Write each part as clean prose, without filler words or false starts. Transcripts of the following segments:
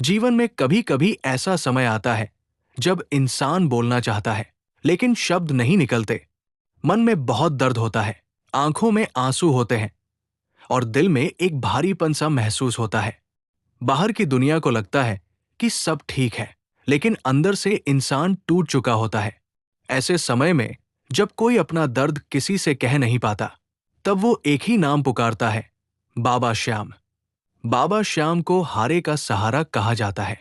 जीवन में कभी कभी ऐसा समय आता है जब इंसान बोलना चाहता है, लेकिन शब्द नहीं निकलते। मन में बहुत दर्द होता है, आंखों में आंसू होते हैं और दिल में एक भारीपन सा महसूस होता है। बाहर की दुनिया को लगता है कि सब ठीक है, लेकिन अंदर से इंसान टूट चुका होता है। ऐसे समय में जब कोई अपना दर्द किसी से कह नहीं पाता, तब वो एक ही नाम पुकारता है, बाबा श्याम। बाबा श्याम को हारे का सहारा कहा जाता है।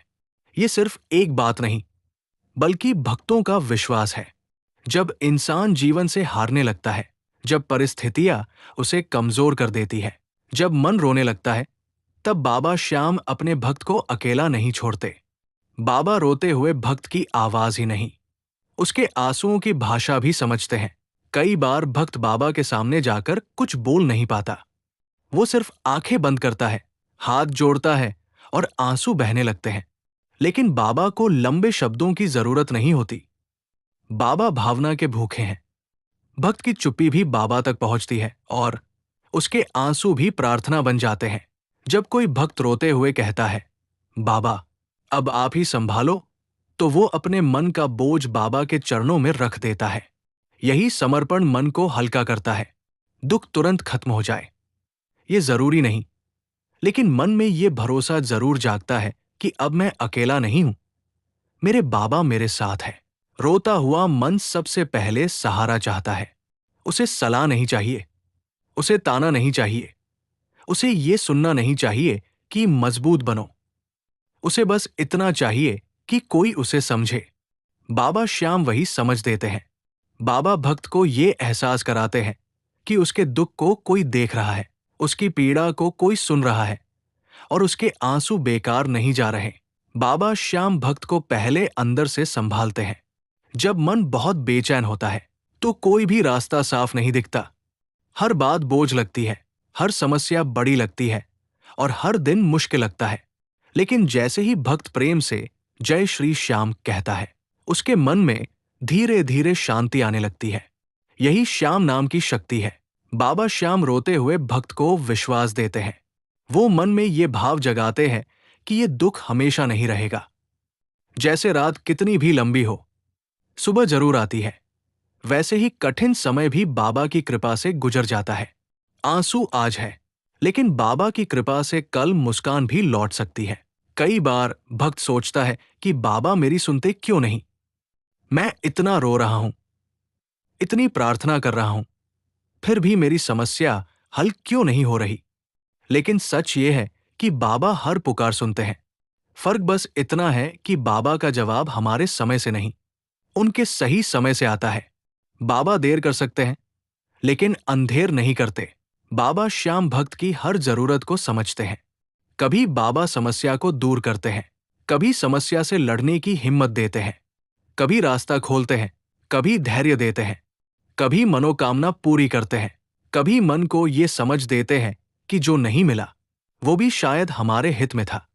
ये सिर्फ एक बात नहीं, बल्कि भक्तों का विश्वास है। जब इंसान जीवन से हारने लगता है, जब परिस्थितियां उसे कमजोर कर देती है, जब मन रोने लगता है, तब बाबा श्याम अपने भक्त को अकेला नहीं छोड़ते। बाबा रोते हुए भक्त की आवाज ही नहीं, उसके आंसुओं की भाषा भी समझते हैं। कई बार भक्त बाबा के सामने जाकर कुछ बोल नहीं पाता। वो सिर्फ आंखें बंद करता है, हाथ जोड़ता है और आंसू बहने लगते हैं। लेकिन बाबा को लंबे शब्दों की जरूरत नहीं होती। बाबा भावना के भूखे हैं। भक्त की चुप्पी भी बाबा तक पहुंचती है और उसके आंसू भी प्रार्थना बन जाते हैं। जब कोई भक्त रोते हुए कहता है, बाबा अब आप ही संभालो, तो वो अपने मन का बोझ बाबा के चरणों में रख देता है। यही समर्पण मन को हल्का करता है। दुख तुरंत खत्म हो जाए, ये जरूरी नहीं, लेकिन मन में ये भरोसा जरूर जागता है कि अब मैं अकेला नहीं हूं, मेरे बाबा मेरे साथ है। रोता हुआ मन सबसे पहले सहारा चाहता है। उसे सलाह नहीं चाहिए, उसे ताना नहीं चाहिए, उसे ये सुनना नहीं चाहिए कि मजबूत बनो। उसे बस इतना चाहिए कि कोई उसे समझे। बाबा श्याम वही समझ देते हैं। बाबा भक्त को ये एहसास कराते हैं कि उसके दुख को कोई देख रहा है, उसकी पीड़ा को कोई सुन रहा है और उसके आंसू बेकार नहीं जा रहे। बाबा श्याम भक्त को पहले अंदर से संभालते हैं। जब मन बहुत बेचैन होता है, तो कोई भी रास्ता साफ नहीं दिखता। हर बात बोझ लगती है, हर समस्या बड़ी लगती है और हर दिन मुश्किल लगता है। लेकिन जैसे ही भक्त प्रेम से जय श्री श्याम कहता है, उसके मन में धीरे धीरे शांति आने लगती है। यही श्याम नाम की शक्ति है। बाबा श्याम रोते हुए भक्त को विश्वास देते हैं। वो मन में ये भाव जगाते हैं कि ये दुख हमेशा नहीं रहेगा। जैसे रात कितनी भी लंबी हो, सुबह जरूर आती है, वैसे ही कठिन समय भी बाबा की कृपा से गुजर जाता है। आंसू आज है, लेकिन बाबा की कृपा से कल मुस्कान भी लौट सकती है। कई बार भक्त सोचता है कि बाबा मेरी सुनते क्यों नहीं। मैं इतना रो रहा हूं, इतनी प्रार्थना कर रहा हूं, फिर भी मेरी समस्या हल क्यों नहीं हो रही। लेकिन सच ये है कि बाबा हर पुकार सुनते हैं। फर्क बस इतना है कि बाबा का जवाब हमारे समय से नहीं, उनके सही समय से आता है। बाबा देर कर सकते हैं, लेकिन अंधेर नहीं करते। बाबा श्याम भक्त की हर जरूरत को समझते हैं। कभी बाबा समस्या को दूर करते हैं, कभी समस्या से लड़ने की हिम्मत देते हैं, कभी रास्ता खोलते हैं, कभी धैर्य देते हैं, कभी मनोकामना पूरी करते हैं, कभी मन को ये समझ देते हैं कि जो नहीं मिला वो भी शायद हमारे हित में था।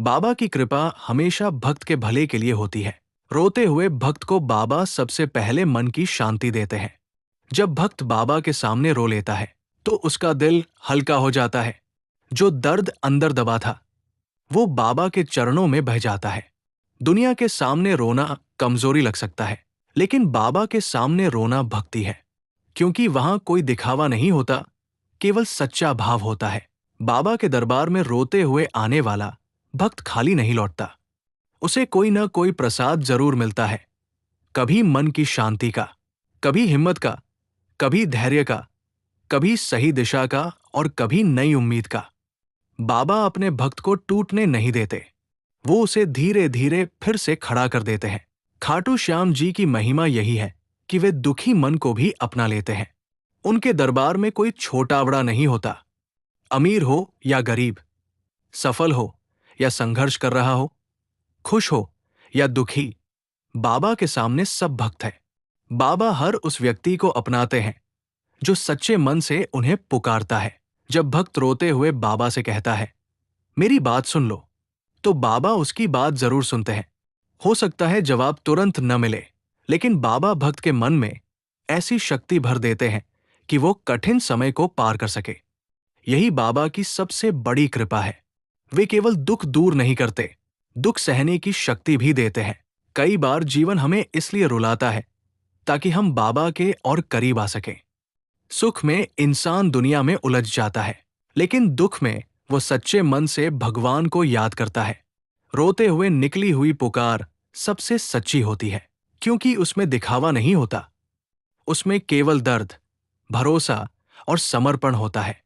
बाबा की कृपा हमेशा भक्त के भले के लिए होती है। रोते हुए भक्त को बाबा सबसे पहले मन की शांति देते हैं। जब भक्त बाबा के सामने रो लेता है, तो उसका दिल हल्का हो जाता है। जो दर्द अंदर दबा था, वो बाबा के चरणों में बह जाता है। दुनिया के सामने रोना कमजोरी लग सकता है, लेकिन बाबा के सामने रोना भक्ति है, क्योंकि वहां कोई दिखावा नहीं होता, केवल सच्चा भाव होता है। बाबा के दरबार में रोते हुए आने वाला भक्त खाली नहीं लौटता। उसे कोई न कोई प्रसाद जरूर मिलता है। कभी मन की शांति का, कभी हिम्मत का, कभी धैर्य का, कभी सही दिशा का और कभी नई उम्मीद का। बाबा अपने भक्त को टूटने नहीं देते, वो उसे धीरे धीरे फिर से खड़ा कर देते हैं। खाटू श्याम जी की महिमा यही है कि वे दुखी मन को भी अपना लेते हैं। उनके दरबार में कोई छोटा बड़ा नहीं होता। अमीर हो या गरीब, सफल हो या संघर्ष कर रहा हो, खुश हो या दुखी, बाबा के सामने सब भक्त है। बाबा हर उस व्यक्ति को अपनाते हैं जो सच्चे मन से उन्हें पुकारता है। जब भक्त रोते हुए बाबा से कहता है, मेरी बात सुन लो, तो बाबा उसकी बात जरूर सुनते हैं। हो सकता है जवाब तुरंत न मिले, लेकिन बाबा भक्त के मन में ऐसी शक्ति भर देते हैं कि वो कठिन समय को पार कर सके। यही बाबा की सबसे बड़ी कृपा है। वे केवल दुख दूर नहीं करते, दुख सहने की शक्ति भी देते हैं। कई बार जीवन हमें इसलिए रुलाता है ताकि हम बाबा के और करीब आ सकें। सुख में इंसान दुनिया में उलझ जाता है, लेकिन दुख में वो सच्चे मन से भगवान को याद करता है। रोते हुए निकली हुई पुकार सबसे सच्ची होती है, क्योंकि उसमें दिखावा नहीं होता, उसमें केवल दर्द, भरोसा और समर्पण होता है।